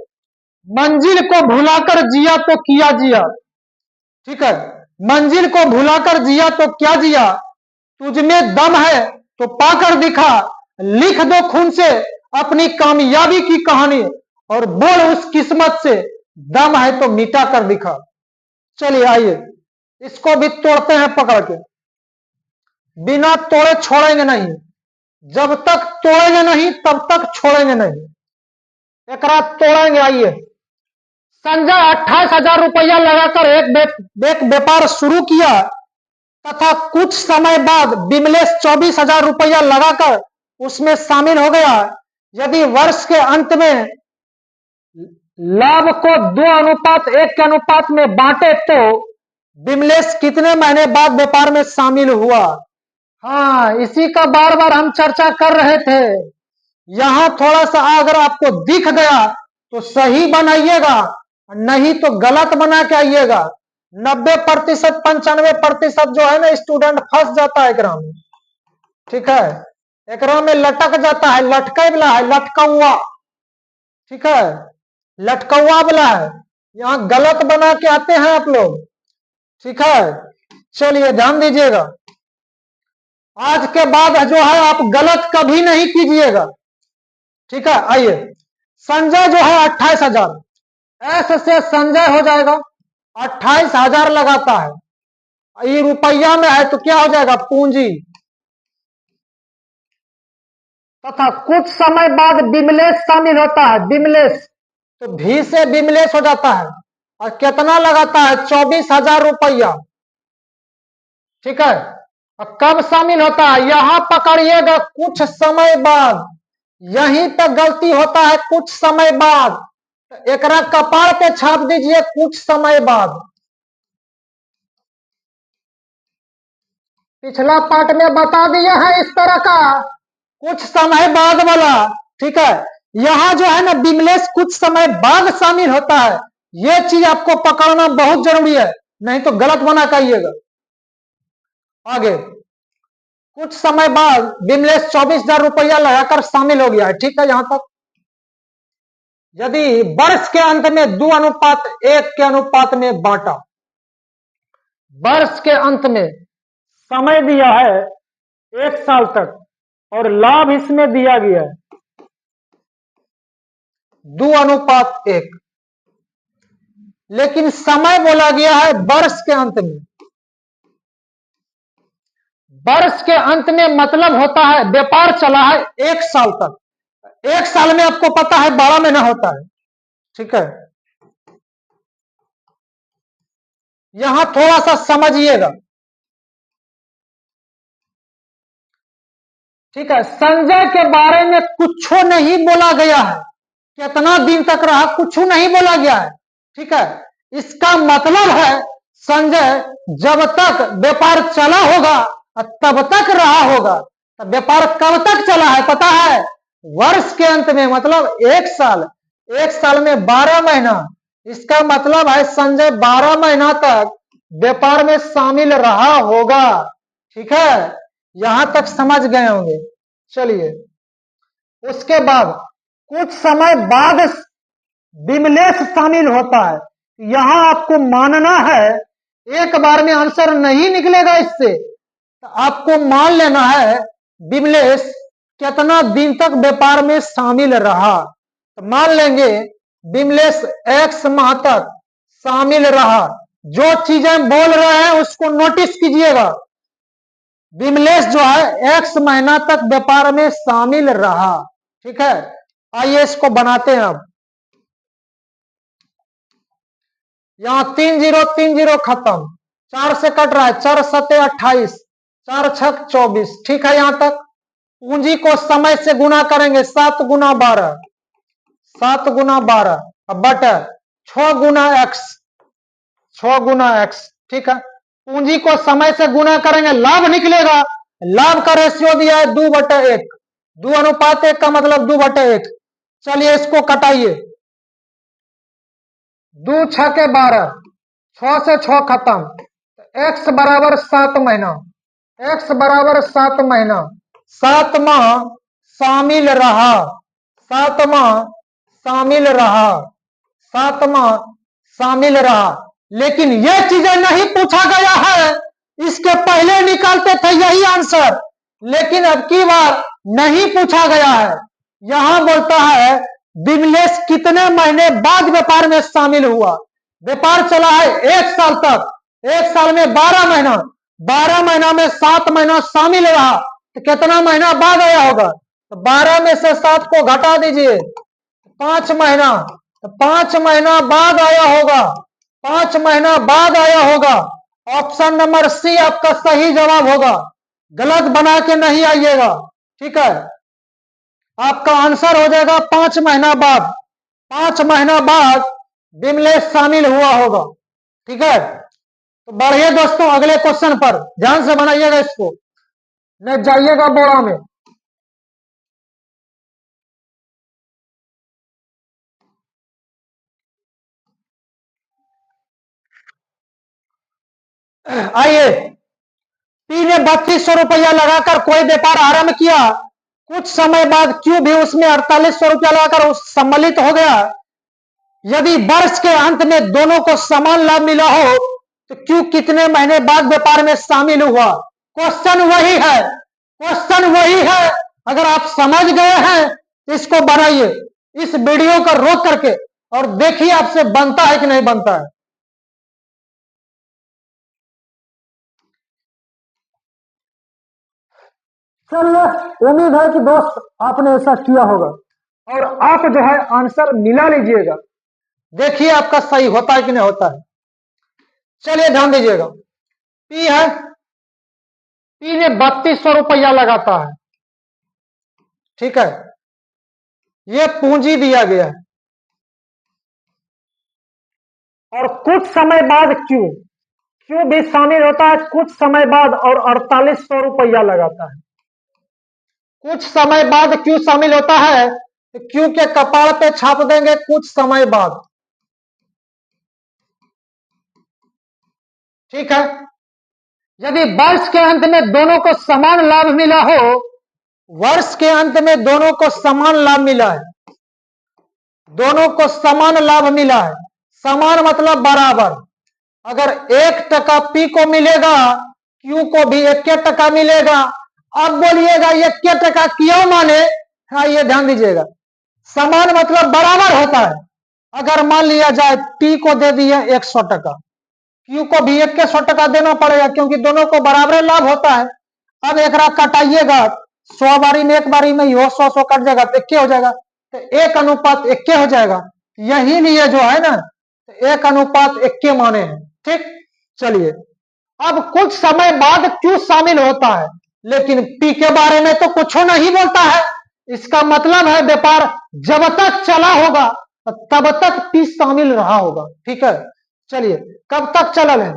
मंजिल को भुलाकर जिया तो किया जिया, ठीक है, मंजिल को भुलाकर जिया तो क्या जिया, तुझमें दम है तो पाकर दिखा, लिख दो खून से अपनी कामयाबी की कहानी, और बोल उस किस्मत से दम है तो मिटा कर दिखा। चलिए आइए, इसको भी तोड़ते हैं पकड़ के, बिना तोड़े छोड़ेंगे नहीं, जब तक तोड़ेंगे नहीं तब तक छोड़ेंगे नहीं, एक रात तोड़ेंगे। आइए, संजय 28,000 रुपया लगाकर एक व्यापार शुरू किया तथा कुछ समय बाद विमलेश 24,000 रुपया लगाकर उसमें शामिल हो गया। यदि वर्ष के अंत में लाभ को 2:1 के अनुपात में बांटे तो विमलेश कितने महीने बाद व्यापार में शामिल हुआ। हाँ, इसी का बार बार हम चर्चा कर रहे थे। यहां थोड़ा सा अगर आपको दिख गया तो सही बनाइएगा, नहीं तो गलत बना के आइएगा। 90% 95% जो है ना स्टूडेंट फंस जाता है एग्जाम में, ठीक है, एग्जाम में लटक जाता है, लटके वाला है, लटकौआ, ठीक है, लटकौआ वाला है, यहाँ गलत बना के आते हैं आप लोग, ठीक है। चलिए ध्यान दीजिएगा, आज के बाद जो है आप गलत कभी नहीं कीजिएगा, ठीक है। आइए, संजय जो है 28,000, ऐसे से संजय हो जाएगा 28,000 लगाता है, ये रुपया में है तो क्या हो जाएगा, पूंजी, तथा कुछ समय बाद विमलेश शामिल होता है, विमलेश, तो भी से विमलेश हो जाता है, और कितना लगाता है, 24,000 रुपया, ठीक है। और कब शामिल होता है, यहां पकड़िएगा, कुछ समय बाद, यहीं तक गलती होता है, कुछ समय बाद, एकरा कपाड़ पे छाप दीजिए, कुछ समय बाद। पिछला पार्ट में बता दिया है इस तरह का, कुछ समय बाद वाला, ठीक है। यहां जो है ना विमलेश कुछ समय बाद शामिल होता है, यह चीज आपको पकड़ना बहुत जरूरी है, नहीं तो गलत बना कहिएगा। आगे, कुछ समय बाद विमलेश 24,000 रुपया लगाकर शामिल हो गया है, ठीक है, यहां तक। यदि वर्ष के अंत में 2:1 के अनुपात में बांटा, वर्ष के अंत में समय दिया है 1 साल तक, और लाभ इसमें दिया गया है 2:1, लेकिन समय बोला गया है वर्ष के अंत में। वर्ष के अंत में मतलब होता है व्यापार चला है 1 साल तक, 1 साल में आपको पता है 12 महीना होता है, ठीक है। यहां थोड़ा सा समझिएगा, ठीक है। संजय के बारे में कुछ नहीं बोला गया है, कितना दिन तक रहा कुछ नहीं बोला गया है, ठीक है। इसका मतलब है संजय जब तक व्यापार चला होगा तब तक रहा होगा। तो व्यापार कब तक चला है पता है? वर्ष के अंत में, मतलब 1 साल। 1 साल में 12 महीना, इसका मतलब है संजय 12 महीना तक व्यापार में शामिल रहा होगा। ठीक है, यहां तक समझ गए होंगे। चलिए, उसके बाद कुछ समय बाद विमलेश शामिल होता है। यहां आपको मानना है, एक बार में आंसर नहीं निकलेगा इससे, तो आपको मान लेना है विमलेश कितना दिन तक व्यापार में शामिल रहा। तो मान लेंगे विमलेश X माह तक शामिल रहा। जो चीजें बोल रहे हैं उसको नोटिस कीजिएगा। विमलेश जो है X महीना तक व्यापार में शामिल रहा। ठीक है, आइए इसको बनाते हैं। अब यहां 3 0 3 0 खत्म, 4 से कट रहा है, 4 7 28, 4 6 24। ठीक है, यहां तक। पूंजी को समय से गुना करेंगे, 7 गुना 12, 7 गुना 12, अब बटे 6 गुना x, 6 गुना x। ठीक है, पूंजी को समय से गुना करेंगे, लाभ निकलेगा। लाभ का रेशियो दिया है 2/1, 2:1 का मतलब 2/1। चलिए इसको कटाइए, 2 6 के 12, 6 से 6 खत्म, x बराबर 7 महीना, x बराबर 7 महीना। 7 माह शामिल रहा, 7 माह शामिल रहा, 7 माह शामिल रहा। लेकिन ये चीजें नहीं पूछा गया है, इसके पहले निकालते थे यही आंसर, लेकिन अब की बार नहीं पूछा गया है। यहां बोलता है विमलेश कितने महीने बाद व्यापार में शामिल हुआ। व्यापार चला है 1 साल तक, 1 साल में 12 महीना, 12 महीना में 7 महीना शामिल रहा, तो कितना महीना बाद आया होगा? तो 12 में से 7 को घटा दीजिए, 5 महीना, तो 5 महीना बाद आया होगा, 5 महीना बाद आया होगा। ऑप्शन नंबर सी आपका सही जवाब होगा, गलत बना के नहीं आइएगा। ठीक है, आपका आंसर हो जाएगा 5 महीना बाद, 5 महीना बाद विमलेश शामिल हुआ होगा। ठीक है, तो बढ़िए दोस्तों, अगले क्वेश्चन पर ध्यान से बनाइएगा, इसको न जाइएगा बोरा में। आइए, पी ने 3200 रुपया लगाकर कोई व्यापार आरंभ किया। कुछ समय बाद क्यू भी उसमें 4800 रुपया लगाकर उस सम्मिलित हो गया। यदि वर्ष के अंत में दोनों को समान लाभ मिला हो तो क्यू कितने महीने बाद व्यापार में शामिल हुआ? क्वेश्चन वही है, क्वेश्चन वही है। अगर आप समझ गए हैं तो इसको बनाइए, इस वीडियो को रोक करके, और देखिए आपसे बनता है कि नहीं बनता है। चलिए, उम्मीद है कि दोस्त आपने ऐसा किया होगा और आप जो है आंसर मिला लीजिएगा। देखिए आपका सही होता है कि नहीं होता है। चलिए ध्यान दीजिएगा, पी है, पी ने 3200 रुपया लगाता है। ठीक है, ये पूंजी दिया गया है, और कुछ समय बाद क्यू, क्यू भी शामिल होता है कुछ समय बाद, और 4800 रुपया लगाता है। कुछ समय बाद क्यू शामिल होता है तो क्यू के कपाल पे छाप देंगे कुछ समय बाद। ठीक है, यदि वर्ष के अंत में दोनों को समान लाभ मिला हो, वर्ष के अंत में दोनों को समान लाभ मिला है, दोनों को समान लाभ मिला है, समान मतलब बराबर। अगर 1 टका पी को मिलेगा, क्यू को भी 1 टका मिलेगा। अब बोलिएगा 1 टका क्यों माने? हाँ, ये ध्यान दीजिएगा, समान मतलब बराबर होता है। अगर मान लिया जाए पी को दे दिए 100 टका, क्यू को भी 100 टका देना पड़ेगा, क्योंकि दोनों को बराबर लाभ होता है। अब एक कटाइएगा, 100 बारी में, एक बारी में ही हो, 100 कट जाएगा तो 1 हो जाएगा, तो 1:1 हो जाएगा। यही लिए जो है ना, 1:1 माने हैं। ठीक, चलिए, अब कुछ समय बाद क्यू शामिल होता है, लेकिन पी के बारे में तो कुछ नहीं बोलता है। इसका मतलब है व्यापार जब तक चला होगा तब तक पी शामिल रहा होगा। ठीक है, चलिए, कब तक चलल है?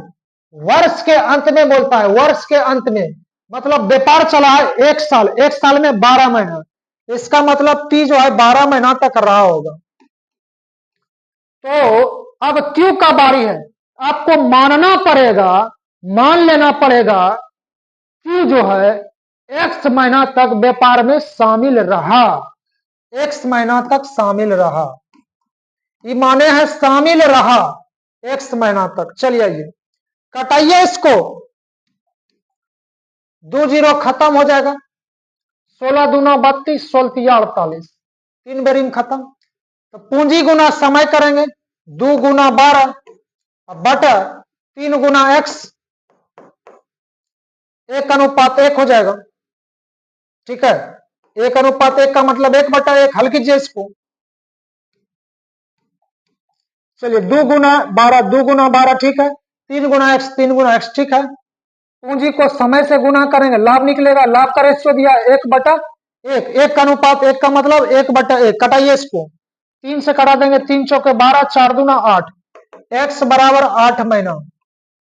वर्ष के अंत में बोलता है, वर्ष के अंत में, मतलब व्यापार चला है 1 साल, 1 साल में 12 महीना, इसका मतलब P जो है 12 महीना तक रहा होगा। तो अब Q का बारी है, आपको मानना पड़ेगा, मान लेना पड़ेगा Q जो है X महीना तक व्यापार में शामिल रहा, X महीना तक शामिल रहा, ये माने है शामिल रहा X महीना तक। चलिए आइए कटाइए इसको, 2 जीरो खत्म हो जाएगा, 16 दूना 32, 16 तिया 48, 3 बेरिंग खत्म। तो पूंजी गुना समय करेंगे, 2 गुना 12 बटा 3 गुना x, 1:1 हो जाएगा। ठीक है, 1:1 का मतलब 1/1, हल कीजिए इसको। चलिए 2 गुना 12, 2 गुना 12 ठीक है, 3 गुना x, 3 गुना x ठीक है। पूंजी को समय से गुना करेंगे, लाभ निकलेगा, लाभ का रेशियो दिया 1/1, 1:1 का मतलब 1/1, कटाइए इसको, 3 से कटा देंगे, 3 चौके 12, 4 दूना 8, x बराबर 8 महीना।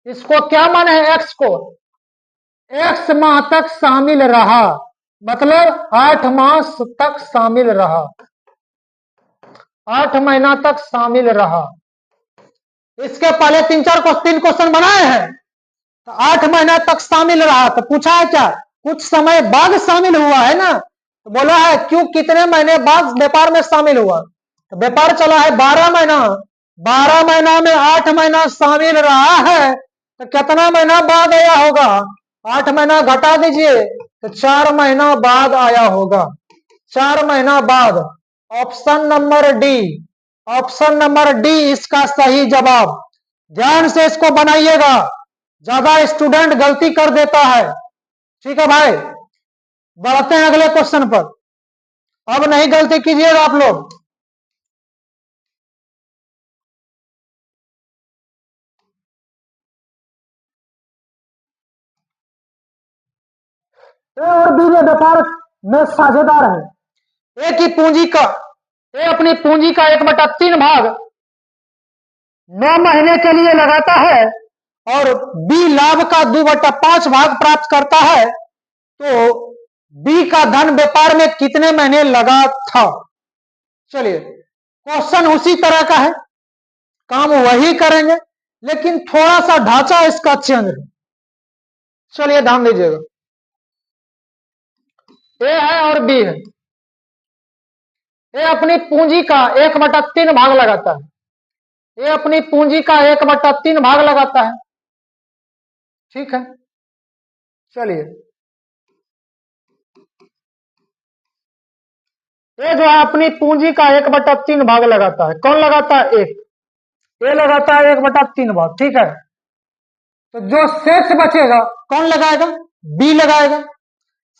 इसको क्या माने है, x को x माह तक शामिल रहा, मतलब 8 मास तक शामिल रहा, 8 महीना तक शामिल रहा। इसके पहले 3 क्वेश्चन बनाए हैं, तो 8 महीना तक शामिल रहा, तो पूछा है क्या, कुछ समय बाद शामिल हुआ है ना, तो बोला है क्यों कितने महीने बाद व्यापार में शामिल हुआ, तो व्यापार चला है 12 महीना, 12 महीना में 8 महीना शामिल रहा है, तो कितना महीना बाद आया होगा, 8 महीना घटा दीजिए तो 4 महीना बाद आया होगा, 4 महीना बाद। Option number D, option number D इसका सही जवाब। ध्यान से इसको बनाइएगा, ज्यादा स्टूडेंट गलती कर देता है। ठीक है भाई, बढ़ते हैं अगले क्वेश्चन पर, अब नहीं गलती कीजिएगा आप लोग। ए और बी में व्यापार में साझेदार है, ए की पूंजी का, ए अपनी पूंजी का 1/3 भाग 9 महीने के लिए लगाता है और बी लाभ का 2/5 भाग प्राप्त करता है, तो बी का धन व्यापार में कितने महीने लगा था। चलिए क्वेश्चन उसी तरह का है, काम वही करेंगे, लेकिन थोड़ा सा ढांचा इसका चेंज है। चलिए ध्यान दीजिएगा, ए है और बी है, ए अपनी पूंजी का 1/3 भाग लगाता है, ये अपनी पूंजी का 1/3 भाग लगाता है। ठीक है, चलिए ये जो है अपनी पूंजी का 1/3 भाग लगाता है, कौन लगाता है, एक, ये लगाता है 1/3 भाग। ठीक है, तो जो शेष बचेगा कौन लगाएगा, बी लगाएगा।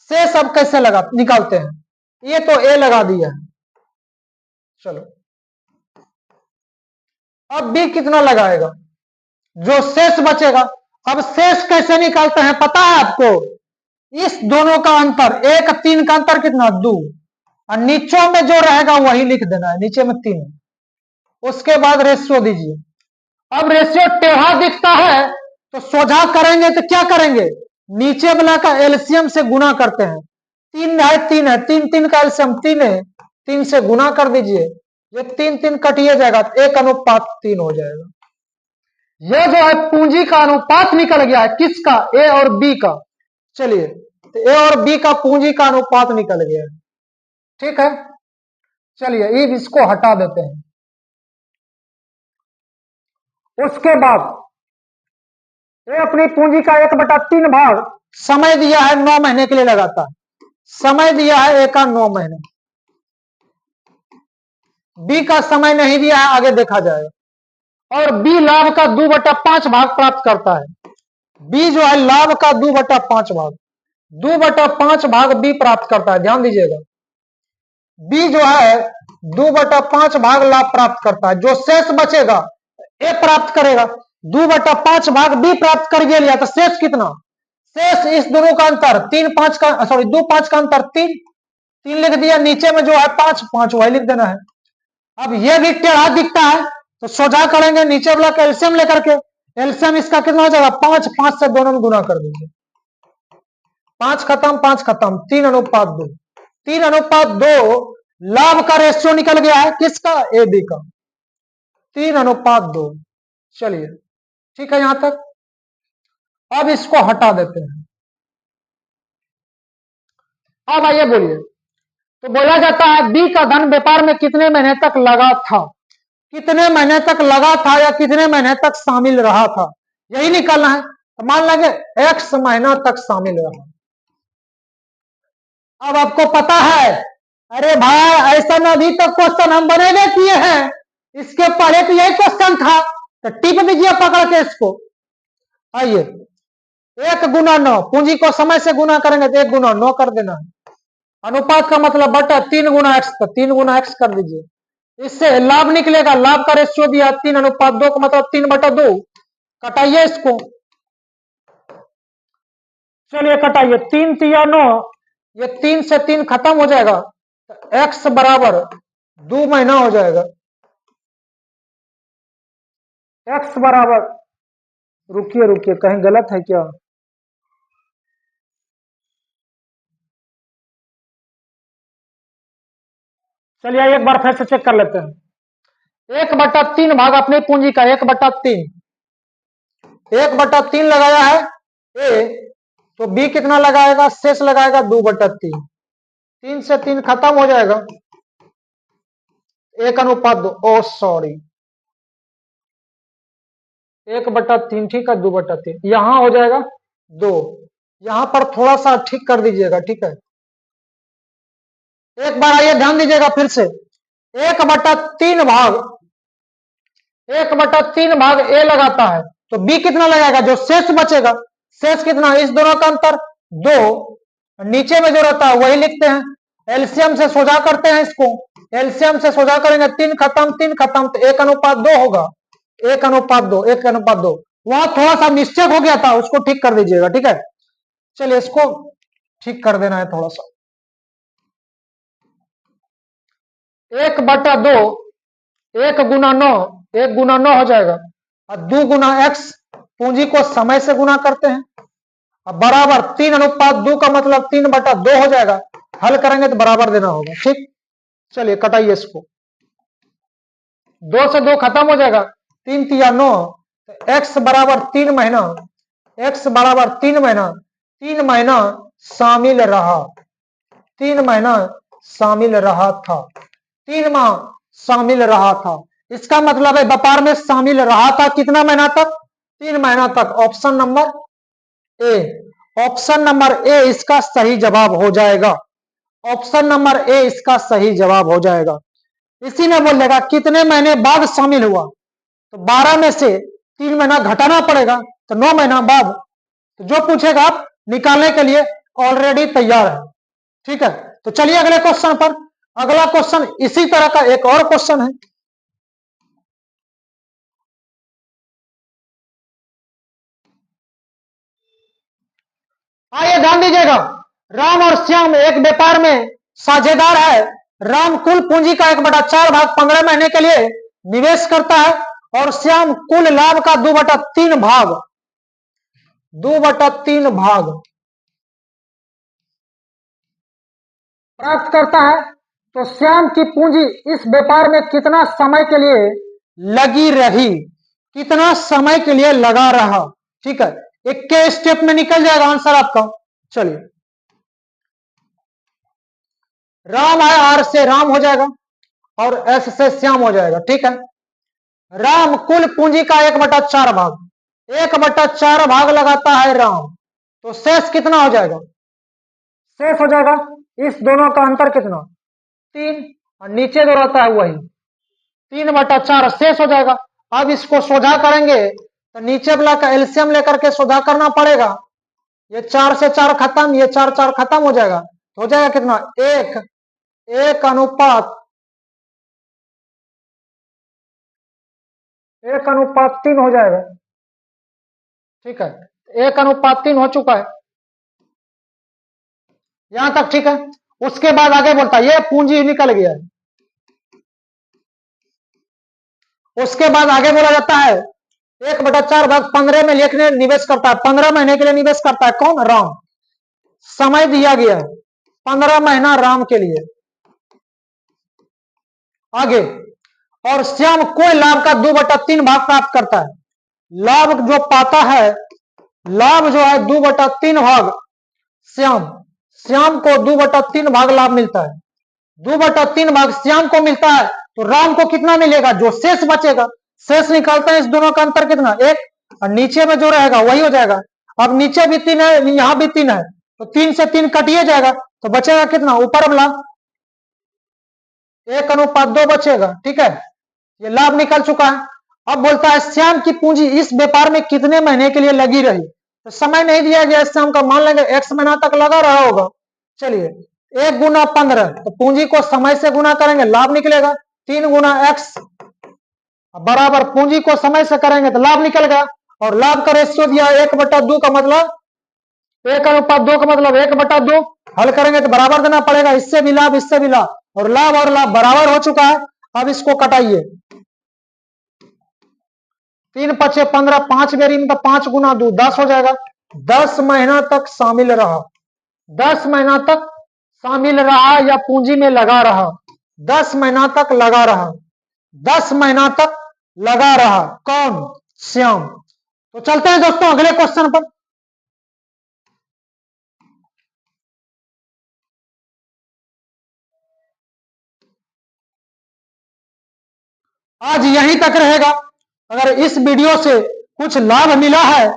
शेष अब कैसे लगा निकालते हैं, ये तो ए लगा दिया है, चलो अब बी कितना लगाएगा, जो शेष बचेगा। अब शेष कैसे निकालते हैं पता है आपको, इस दोनों का अंतर, 1 3 का अंतर कितना, 2, और नीचों में जो रहेगा वही लिख देना है, नीचे में 3, उसके बाद रेशियो दीजिए। अब रेशियो टेढ़ा दिखता है तो सोझा करेंगे तो क्या करेंगे, नीचे वाला का एलसीएम से गुना करते हैं, 3 है 3 है, 3 3 का एलसीएम 3 है, 3 से गुना कर दीजिए, ये 3 3 कटिए जाएगा, 1:3 हो जाएगा। ये जो है पूंजी का अनुपात निकल गया है, किसका, ए और बी का। चलिए तो ए और बी का पूंजी का अनुपात निकल गया है। ठीक है, चलिए ये इसको हटा देते हैं। उसके बाद ये अपनी पूंजी का 1/3 भाग समय दिया है 9 महीने के लिए लगाता है, समय दिया है 9 महीने, बी का समय नहीं दिया है, आगे देखा जाएगा। और बी लाभ का 2/5 भाग प्राप्त करता है, बी जो है लाभ का 2/5 भाग, 2/5 भाग बी प्राप्त करता है, ध्यान दीजिएगा, बी जो है 2/5 भाग लाभ प्राप्त करता है, जो शेष बचेगा ए प्राप्त करेगा, 2/5 भाग बी प्राप्त कर लिया, तो शेष कितना, शेष इस दोनों का अंतर 3 5 का, सॉरी 2 5 का अंतर 3 3 लिख दिया, नीचे में जो है 5 5 वही लिख देना है। अब ये भी टेढ़ा दिखता है तो सोझा करेंगे, नीचे वाला कैल्शियम लेकर के एलसीएम इसका कितना हो जाएगा 5, 5 से दोनों में गुना कर दीजिए, 5 खत्म 5 खत्म, 3:2, 3:2 लाभ का रेशियो निकल गया है किसका, ए बी का, 3:2। चलिए ठीक है यहां तक। अब इसको हटा देते हैं। अब आइए बोलिए, तो बोला जाता है बी का धन व्यापार में कितने महीने तक लगा था, कितने महीने तक लगा था या कितने महीने तक शामिल रहा था, यही निकालना है। तो मान लेंगे एक्स महीना तक शामिल रहा। अब आपको पता है, अरे भाई ऐसा अभी तक क्वेश्चन हम बनेगा किए हैं, इसके पहले तो यही क्वेश्चन था, तो टिप दीजिए पकड़ के इसको। आइए 1 × 9, पूंजी को समय से गुना करेंगे तो 1 × 9 कर देना है। अनुपात का मतलब बटा 3 × x, तो 3 × x कर दीजिए। इससे लाभ निकलेगा, लाभ का रेशियो दिया 3:2 का मतलब 3/2। कटाइए इसको, चलिए कटाइए, 3 × 9, ये 3 से 3 खत्म हो जाएगा, तो x बराबर 2 महीना हो जाएगा। x बराबर, रुकिए रुकिए कहीं गलत है क्या, चलिए एक बार फिर से चेक कर लेते हैं। 1/3 भाग अपनी पूंजी का 1/3, 1/3 लगाया है ए, तो बी कितना लगाएगा, शेष लगाएगा 2/3, 3 से 3 खत्म हो जाएगा, 1:2, ओ सॉरी 1/3, ठीक है 2/3, यहां हो जाएगा 2, यहां पर थोड़ा सा ठीक कर दीजिएगा, ठीक है। एक बार आइए ध्यान दीजिएगा फिर से, 1/3 भाग, 1/3 भाग ए लगाता है, तो बी कितना लगाएगा, जो शेष बचेगा, शेष कितना, इस दोनों का अंतर 2, नीचे में जो रहता है वही लिखते हैं, एलसीएम से सोजा करते हैं इसको, एलसीएम से सोजा करेंगे 3 खत्म 3 खत्म, तो 1:2 होगा, 1:2, 1:2। वहां थोड़ा सा मिस्टेक हो गया था, उसको ठीक कर दीजिएगा, ठीक है। चलिए इसको ठीक कर देना है थोड़ा सा, 1/2, 1 × 9, 1 × 9 हो जाएगा, और 2 × x, पूंजी को समय से गुना करते हैं, अब बराबर 3:2 का मतलब 3/2 हो जाएगा, हल करेंगे तो बराबर देना होगा, ठीक। चलिए कटाइए इसको, 2 से 2 खत्म हो जाएगा, 3 × 9, x बराबर 3 महीना, x बराबर 3 महीना, 3 महीना शामिल रहा, 3 महीना शामिल रहा था, 3 माह शामिल रहा था, इसका मतलब है व्यापार में शामिल रहा था कितना महीना तक, 3 महीना तक। Option number A, option number A इसका सही जवाब हो जाएगा, ऑप्शन नंबर ए इसका सही जवाब हो जाएगा। इसी ने बोलेगा कितने महीने बाद शामिल हुआ, तो 12 में से 3 महीना घटाना पड़ेगा, तो 9 महीना बाद, तो जो पूछेगा आप निकालने के लिए ऑलरेडी तैयार है, ठीक है। तो चलिए अगले क्वेश्चन पर, अगला क्वेश्चन इसी तरह का एक और क्वेश्चन है। आइए ध्यान दीजिएगा, राम और श्याम एक व्यापार में साझेदार है, राम कुल पूंजी का 1/4 भाग 15 महीने के लिए निवेश करता है, और श्याम कुल लाभ का 2/3 भाग, 2/3 भाग प्राप्त करता है। तो श्याम की पूंजी इस व्यापार में कितना समय के लिए लगी रही, कितना समय के लिए लगा रहा, ठीक है। एक के स्टेप में निकल जाएगा आंसर आपका। चलिए राम है, आर से राम हो जाएगा और एस से श्याम हो जाएगा, ठीक है। राम कुल पूंजी का 1/4 भाग, 1/4 भाग लगाता है राम, तो शेष कितना हो जाएगा, शेष हो जाएगा इस दोनों का अंतर कितना 3, और नीचे जो रहता है वही 3/4 शेष हो जाएगा। अब इसको सोझा करेंगे तो नीचे वाला का एलसीएम लेकर के सोझा करना पड़ेगा, ये 4 से 4 खत्म, ये 4 4 खत्म हो जाएगा, तो हो जाएगा कितना 1 अनुपात 1:3 हो जाएगा, ठीक है। 1:3 हो चुका है यहां तक, ठीक है। उसके बाद आगे बोलता है ये पूंजी निकल गया है, उसके बाद आगे बोला जाता है 1/4 भाग 15 में लेखने निवेश करता है, 15 महीने के लिए निवेश करता है कौन? राम। समय दिया गया है 15 महीना राम के लिए। आगे, और श्याम कोई लाभ का 2/3 भाग प्राप्त करता है। लाभ जो पाता है, लाभ जो है 2/3 भाग श्याम को 2/3 भाग लाभ मिलता है। 2/3 भाग श्याम को मिलता है, तो राम को कितना मिलेगा? जो शेष बचेगा, शेष निकालते हैं, इस दोनों का अंतर कितना? 1, और नीचे में जो रहेगा वही हो जाएगा। अब नीचे भी 3 है, यहां भी 3 है, तो 3 से 3 कटिए जाएगा, तो बचेगा कितना? ऊपर वाला 1:2 बचेगा। ठीक है, ये लाभ निकल चुका है। अब बोलता है श्याम की पूंजी इस व्यापार में कितने महीने के लिए लगी रही? तो समय नहीं दिया गया श्याम का, मान लेंगे x महीना तक लगा रहा होगा। चलिए 1 गुना 15, तो पूंजी को समय से गुना करेंगे लाभ निकलेगा। 3 गुना x बराबर पूंजी को समय से करेंगे तो लाभ निकल गया। और लाभ का रेशियो दिया 1/2 का मतलब 1:2 का मतलब 1/2, हल करेंगे तो बराबर देना पड़ेगा, इससे भी लाभ इससे भी लाभ, और लाभ बराबर हो चुका है। अब इसको कटाइए, 3 पचे 15, 5 बेरी में 5 गुना 2 10 हो जाएगा। 10 महीना तक शामिल रहा, 10 महीना तक शामिल रहा या पूंजी में लगा रहा, 10 महीना तक लगा रहा, 10 महीना तक लगा रहा कौन? श्याम। तो चलते हैं दोस्तों अगले क्वेश्चन पर। आज यहीं तक रहेगा। अगर इस वीडियो से कुछ लाभ मिला है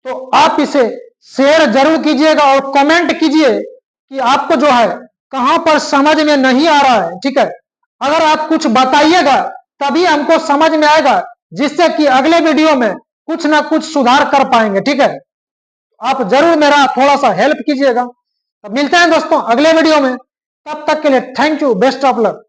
तो आप इसे शेयर जरूर कीजिएगा और कमेंट कीजिए कि आपको जो है कहां पर समझ में नहीं आ रहा है। ठीक है, अगर आप कुछ बताइएगा तभी हमको समझ में आएगा, जिससे कि अगले वीडियो में कुछ ना कुछ सुधार कर पाएंगे। ठीक है, आप जरूर मेरा थोड़ा सा हेल्प कीजिएगा। मिलते हैं दोस्तों अगले वीडियो में, तब तक के लिए thank you, best of luck.